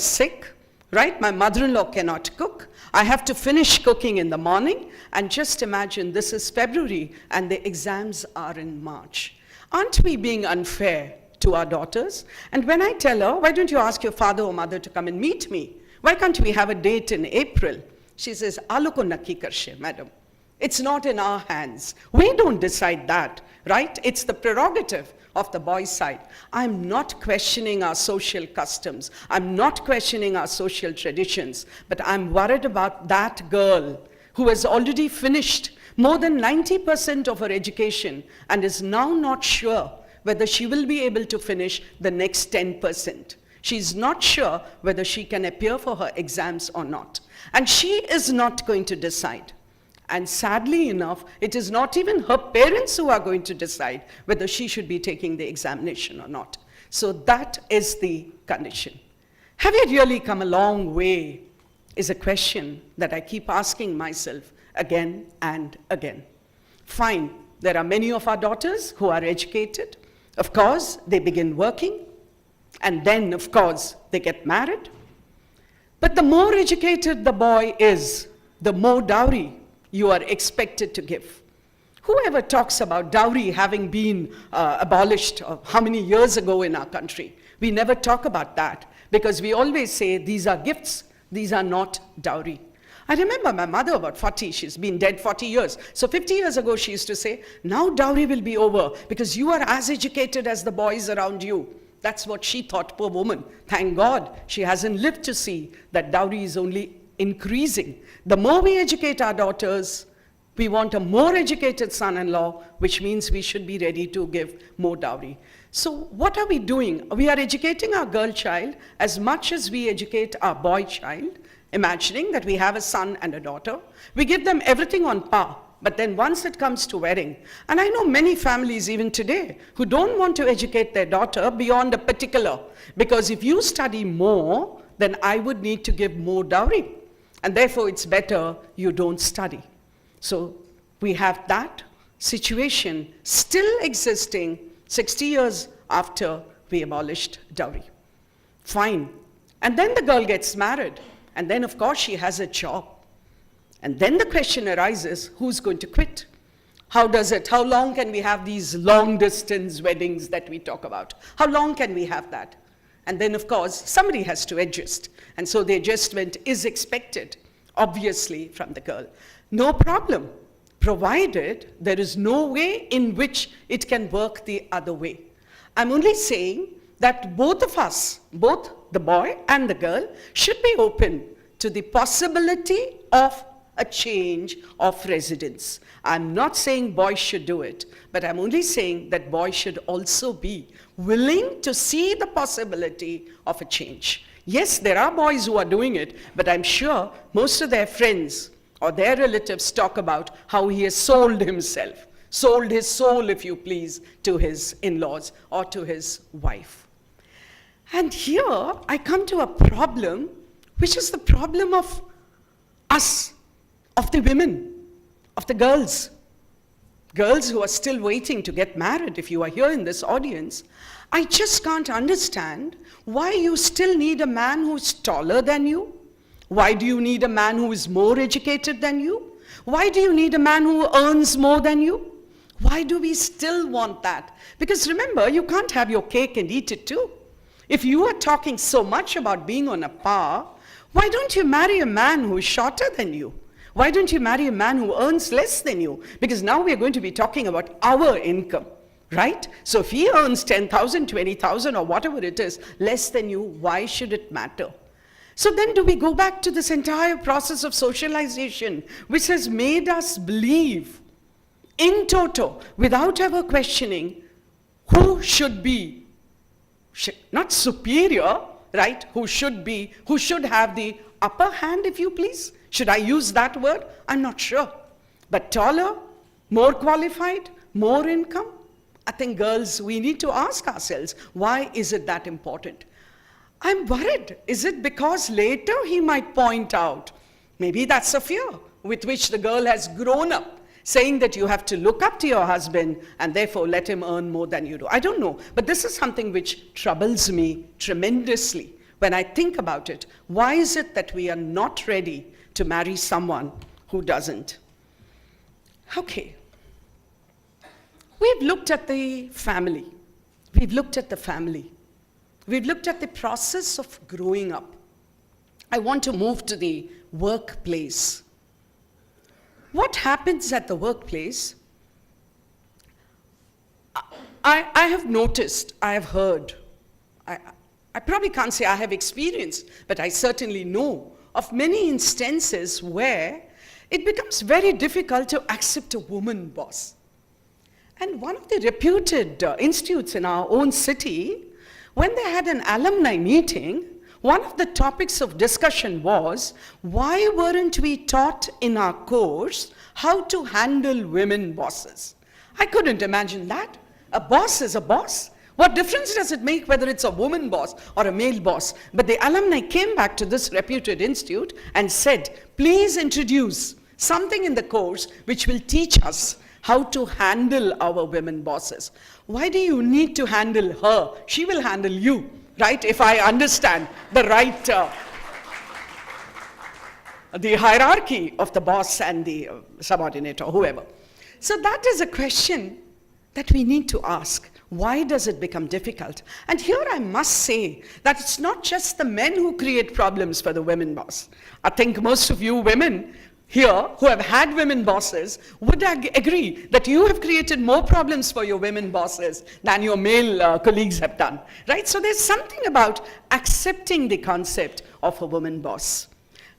sick, right? My mother-in-law cannot cook. I have to finish cooking in the morning. And just imagine, this is February and the exams are in March. Aren't we being unfair to our daughters? And when I tell her, why don't you ask your father or mother to come and meet me? Why can't we have a date in April? She says, "Aalo ko nakki karshe, madam." It's not in our hands. We don't decide that, right? It's the prerogative of the boys' side. I'm not questioning our social customs. I'm not questioning our social traditions, but I'm worried about that girl who has already finished more than 90% of her education and is now not sure whether she will be able to finish the next 10%. She's not sure whether she can appear for her exams or not. And she is not going to decide. And sadly enough, it is not even her parents who are going to decide whether she should be taking the examination or not. So that is the condition. Have you really come a long way? Is a question that I keep asking myself again and again. Fine, there are many of our daughters who are educated. Of course, they begin working. And then, of course, they get married. But the more educated the boy is, the more dowry you are expected to give. Whoever talks about dowry having been abolished how many years ago in our country? We never talk about that because we always say these are gifts, these are not dowry. I remember my mother, about 40, she's been dead 40 years. So 50 years ago, she used to say, now dowry will be over because you are as educated as the boys around you. That's what she thought, poor woman. Thank God she hasn't lived to see that dowry is only increasing. The more we educate our daughters, we want a more educated son-in-law, which means we should be ready to give more dowry. So what are we doing? We are educating our girl child as much as we educate our boy child, imagining that we have a son and a daughter. We give them everything on par. But then once it comes to wedding, and I know many families even today who don't want to educate their daughter beyond a particular, because if you study more, then I would need to give more dowry. And therefore it's better you don't study. So we have that situation still existing 60 years after we abolished dowry. Fine. And then the girl gets married. And then of course she has a job. And then the question arises, who's going to quit? How long can we have these long distance weddings that we talk about? How long can we have that? And then of course, somebody has to adjust. And so the adjustment is expected, obviously, from the girl. No problem, provided there is no way in which it can work the other way. I'm only saying that both of us, both the boy and the girl, should be open to the possibility of a change of residence. I'm not saying boys should do it, but I'm only saying that boys should also be willing to see the possibility of a change. Yes, there are boys who are doing it, but I'm sure most of their friends or their relatives talk about how he has sold himself, sold his soul, if you please, to his in-laws or to his wife. And here I come to a problem, which is the problem of us, of the women, of the girls who are still waiting to get married. If you are here in this audience, I just can't understand why you still need a man who's taller than you. Why do you need a man who is more educated than you? Why do you need a man who earns more than you? Why do we still want that? Because remember, you can't have your cake and eat it too. If you are talking so much about being on a par, why don't you marry a man who is shorter than you? Why don't you marry a man who earns less than you? Because now we are going to be talking about our income, right? So if he earns 10,000, 20,000 or whatever it is, less than you, why should it matter? So then do we go back to this entire process of socialization, which has made us believe in toto, without ever questioning, who should be, not superior, right? Who should have the upper hand, if you please? Should I use that word? I'm not sure. But taller, more qualified, more income? I think girls, we need to ask ourselves, why is it that important? I'm worried. Is it because later he might point out, maybe that's a fear with which the girl has grown up, saying that you have to look up to your husband and therefore let him earn more than you do. I don't know, but this is something which troubles me tremendously when I think about it. Why is it that we are not ready to marry someone who doesn't? Okay. We've looked at the family. We've looked at the family. We've looked at the process of growing up. I want to move to the workplace. What happens at the workplace? I have noticed, I have heard, I probably can't say I have experienced, but I certainly know of many instances where it becomes very difficult to accept a woman boss. And one of the reputed institutes in our own city, when they had an alumni meeting, one of the topics of discussion was, why weren't we taught in our course how to handle women bosses? I couldn't imagine that. A boss is a boss. What difference does it make whether it's a woman boss or a male boss? But the alumni came back to this reputed institute and said, please introduce something in the course which will teach us how to handle our women bosses. Why do you need to handle her? She will handle you, right? If I understand the right, the hierarchy of the boss and the subordinate or whoever. So that is a question that we need to ask. Why does it become difficult? And here I must say that it's not just the men who create problems for the women boss. I think most of you women here who have had women bosses would agree that you have created more problems for your women bosses than your male colleagues have done, right? So there's something about accepting the concept of a woman boss.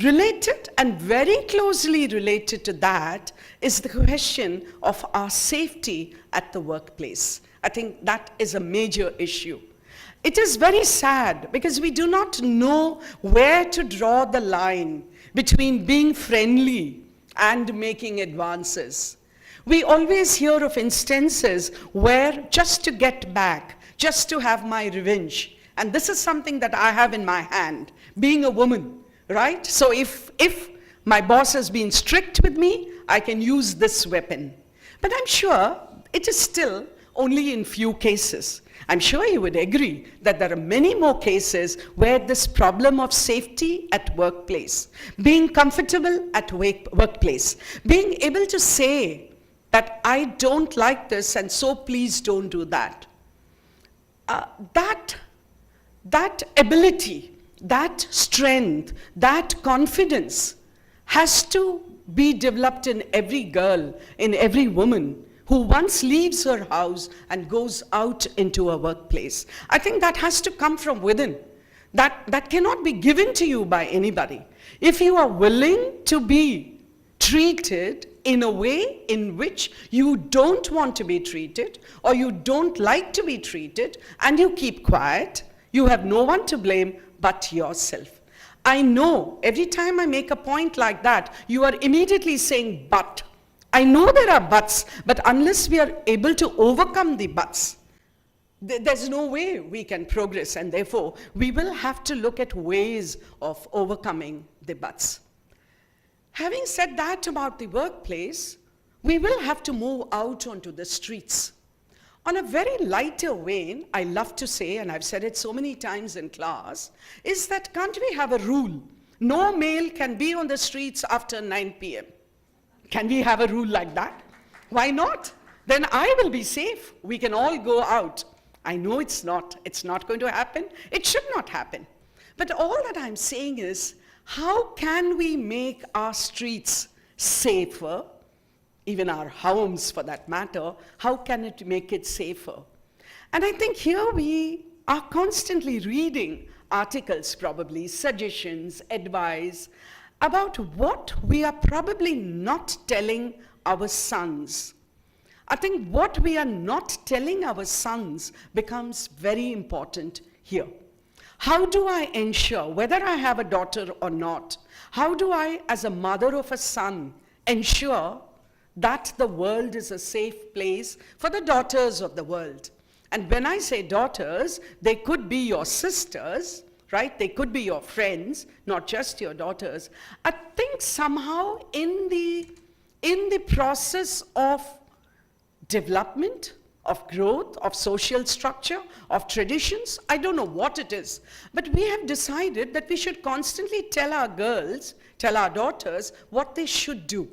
Related and very closely related to that is the question of our safety at the workplace. I think that is a major issue. It is very sad because we do not know where to draw the line between being friendly and making advances. We always hear of instances where just to get back, just to have my revenge, and this is something that I have in my hand, being a woman. Right? So if my boss has been strict with me, I can use this weapon. But I'm sure it is still only in few cases. I'm sure you would agree that there are many more cases where this problem of safety at workplace, being comfortable at workplace, being able to say that I don't like this and so please don't do that. That ability, that strength, that confidence has to be developed in every girl, in every woman who once leaves her house and goes out into a workplace. I think that has to come from within. That cannot be given to you by anybody. If you are willing to be treated in a way in which you don't want to be treated or you don't like to be treated and you keep quiet, you have no one to blame but yourself. I know every time I make a point like that, you are immediately saying, but. I know there are buts, but unless we are able to overcome the buts, there's no way we can progress, and therefore we will have to look at ways of overcoming the buts. Having said that about the workplace, we will have to move out onto the streets. On a very lighter vein, I love to say, and I've said it so many times in class, is that can't we have a rule? No male can be on the streets after 9 p.m. Can we have a rule like that? Why not? Then I will be safe. We can all go out. I know it's not going to happen. It should not happen. But all that I'm saying is, how can we make our streets safer? Even our homes for that matter, how can it make it safer? And I think here we are constantly reading articles, probably, suggestions, advice, about what we are probably not telling our sons. I think what we are not telling our sons becomes very important here. How do I ensure, whether I have a daughter or not, how do I, as a mother of a son, ensure that the world is a safe place for the daughters of the world? And when I say daughters, they could be your sisters, right? They could be your friends, not just your daughters. I think somehow in the process of development, of growth, of social structure, of traditions. I don't know what it is. But we have decided that we should constantly tell our girls, tell our daughters what they should do.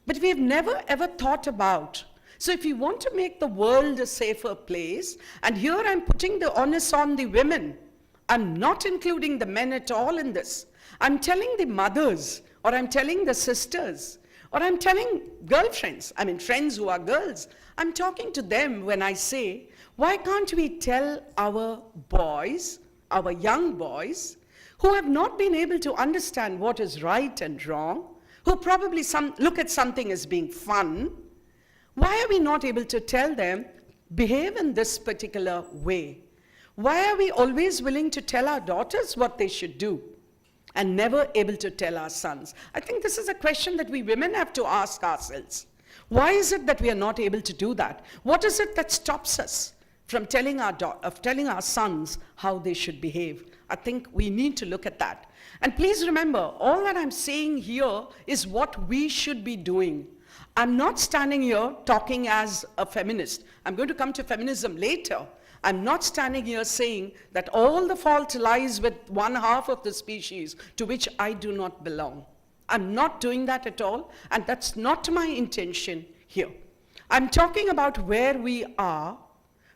But we have never ever thought about. So if we want to make the world a safer place, and here I'm putting the onus on the women, I'm not including the men at all in this. I'm telling the mothers, or I'm telling the sisters, or I'm telling girlfriends, I mean friends who are girls, I'm talking to them when I say, why can't we tell our boys, our young boys, who have not been able to understand what is right and wrong, who probably look at something as being fun, why are we not able to tell them, behave in this particular way? Why are we always willing to tell our daughters what they should do and never able to tell our sons? I think this is a question that we women have to ask ourselves. Why is it that we are not able to do that? What is it that stops us from telling our sons how they should behave? I think we need to look at that. And please remember, all that I'm saying here is what we should be doing. I'm not standing here talking as a feminist. I'm going to come to feminism later. I'm not standing here saying that all the fault lies with one half of the species to which I do not belong. I'm not doing that at all, and that's not my intention here. I'm talking about where we are,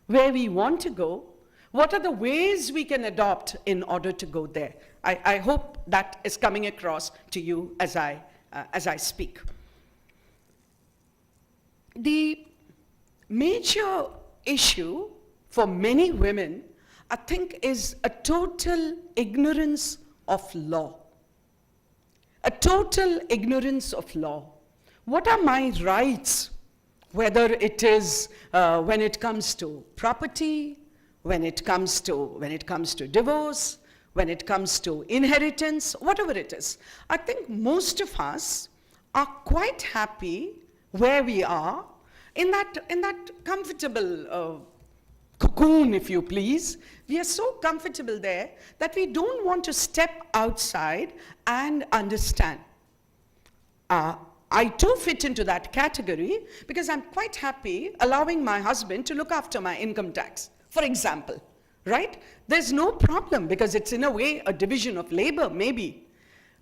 where we want to go, what are the ways we can adopt in order to go there. I hope that is coming across to you as I speak. The major issue for many women, I think, is a total ignorance of law. A total ignorance of law. What are my rights? Whether it is when it comes to property, when it comes to divorce, when it comes to inheritance, whatever it is. I think most of us are quite happy where we are in that comfortable cocoon, if you please. We are so comfortable there that we don't want to step outside and understand. I too fit into that category because I'm quite happy allowing my husband to look after my income tax, for example, right? There's no problem because it's in a way a division of labor, maybe,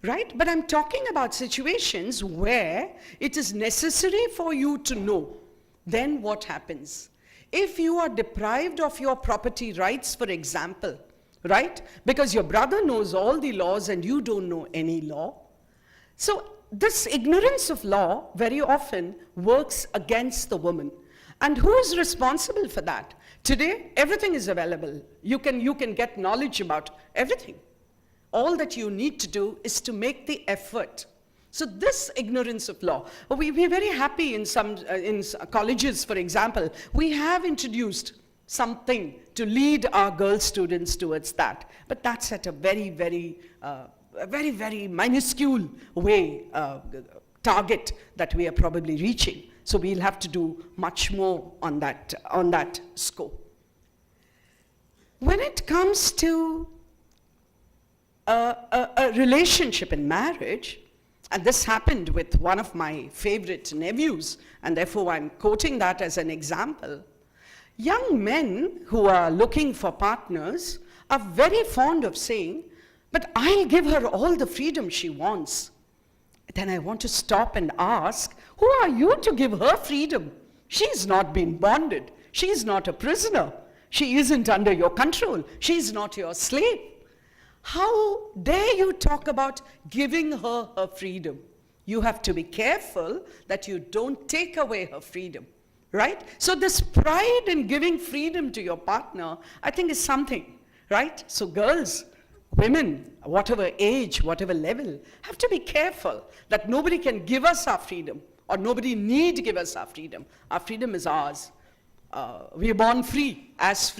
right? But I'm talking about situations where it is necessary for you to know. Then what happens? If you are deprived of your property rights, for example, right? Because your brother knows all the laws and you don't know any law. So this ignorance of law very often works against the woman. And who is responsible for that? Today, everything is available. You can get knowledge about everything. All that you need to do is to make the effort. So this ignorance of law, we're very happy in colleges, for example, we have introduced something to lead our girl students towards that. But that's at a very, very minuscule way, target that we are probably reaching. So we'll have to do much more on that scope. When it comes to a relationship in marriage, and this happened with one of my favorite nephews, and therefore I'm quoting that as an example. Young men who are looking for partners are very fond of saying, but I'll give her all the freedom she wants. Then I want to stop and ask, who are you to give her freedom? She's not been bonded. She's not a prisoner. She isn't under your control. She's not your slave. How dare you talk about giving her her freedom? You have to be careful that you don't take away her freedom, right? So this pride in giving freedom to your partner, I think is something, right? So girls, women, whatever age, whatever level, have to be careful that nobody can give us our freedom or nobody need to give us our freedom. Our freedom is ours. We are born free as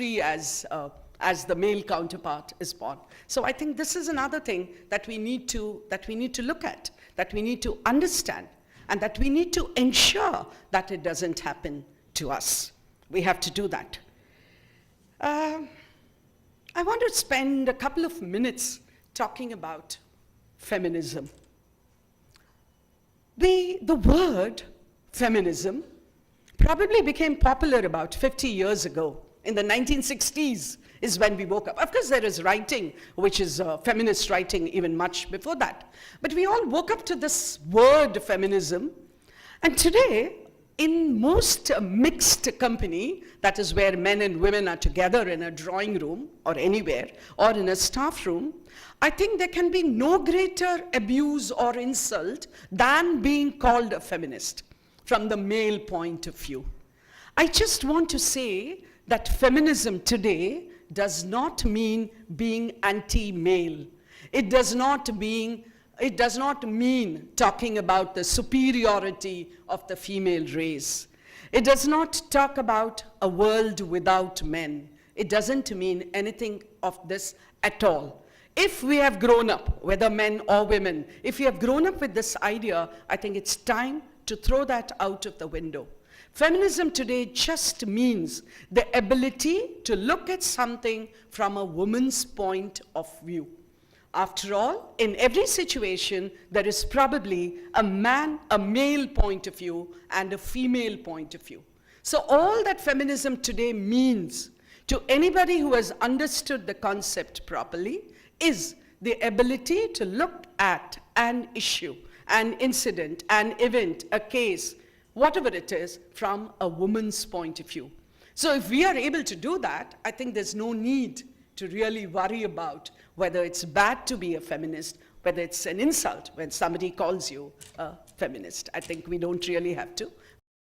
the male counterpart is born. So I think this is another thing that we need to look at, that we need to understand, and that we need to ensure that it doesn't happen to us. We have to do that. I want to spend a couple of minutes talking about feminism. The word feminism probably became popular about 50 years ago. In the 1960s is when we woke up. Of course, there is writing, which is feminist writing even much before that. But we all woke up to this word feminism. And today, in most mixed company, that is where men and women are together in a drawing room or anywhere, or in a staff room, I think there can be no greater abuse or insult than being called a feminist from the male point of view. I just want to say that feminism today does not mean being anti-male. It does not mean talking about the superiority of the female race. It does not talk about a world without men. It doesn't mean anything of this at all. If we have grown up, whether men or women, if we have grown up with this idea, I think it's time to throw that out of the window. Feminism today just means the ability to look at something from a woman's point of view. After all, in every situation, there is probably a male point of view and a female point of view. So all that feminism today means to anybody who has understood the concept properly is the ability to look at an issue, an incident, an event, a case, whatever it is, from a woman's point of view. So if we are able to do that, I think there's no need to really worry about whether it's bad to be a feminist, whether it's an insult when somebody calls you a feminist. I think we don't really have to.